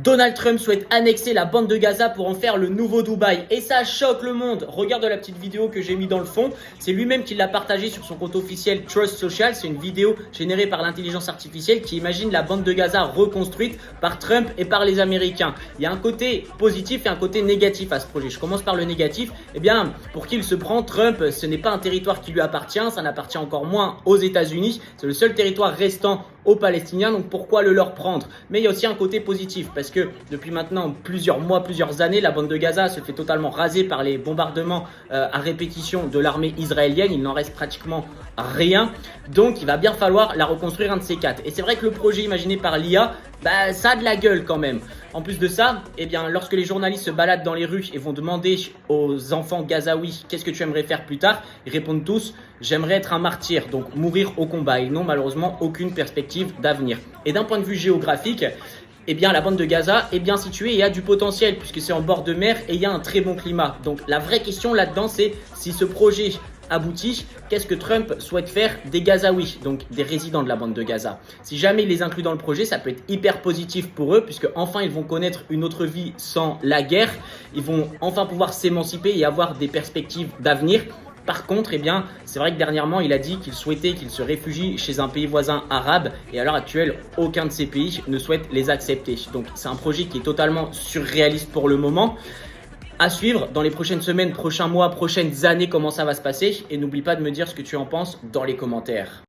Donald Trump souhaite annexer la bande de Gaza pour en faire le nouveau Dubaï. Et ça choque le monde. Regarde la petite vidéo que j'ai mis dans le fond. C'est lui-même qui l'a partagée sur son compte officiel Trust Social. C'est une vidéo générée par l'intelligence artificielle qui imagine la bande de Gaza reconstruite par Trump et par les Américains. Il y a un côté positif et un côté négatif à ce projet. Je commence par le négatif. Eh bien, pour qui il se prend, Trump, ce n'est pas un territoire qui lui appartient. Ça n'appartient encore moins aux États-Unis. C'est le seul territoire restant aux Palestiniens. Donc pourquoi le leur prendre? Mais il y a aussi un côté positif parce que depuis maintenant plusieurs mois, plusieurs années, la bande de Gaza se fait totalement raser par les bombardements à répétition de l'armée israélienne. Il n'en reste pratiquement rien. Donc il va bien falloir la reconstruire un de ces quatre. Et c'est vrai que le projet imaginé par l'IA, ça a de la gueule quand même. En plus de ça, eh bien, lorsque les journalistes se baladent dans les rues et vont demander aux enfants gazaouis qu'est-ce que tu aimerais faire plus tard, ils répondent tous j'aimerais être un martyr, donc mourir au combat. Ils n'ont malheureusement aucune perspective d'avenir. Et d'un point de vue géographique, eh bien, la bande de Gaza est bien située et a du potentiel puisque c'est en bord de mer et il y a un très bon climat. Donc la vraie question là-dedans, c'est si ce projet aboutit, qu'est-ce que Trump souhaite faire des Gazaouis, donc des résidents de la bande de Gaza. Si jamais il les inclut dans le projet, ça peut être hyper positif pour eux puisque enfin ils vont connaître une autre vie sans la guerre. Ils vont enfin pouvoir s'émanciper et avoir des perspectives d'avenir. Par contre, eh bien, c'est vrai que dernièrement, il a dit qu'il souhaitait qu'ils se réfugient chez un pays voisin arabe et à l'heure actuelle, aucun de ces pays ne souhaite les accepter. Donc, c'est un projet qui est totalement surréaliste pour le moment. À suivre dans les prochaines semaines, prochains mois, prochaines années, comment ça va se passer. Et n'oublie pas de me dire ce que tu en penses dans les commentaires.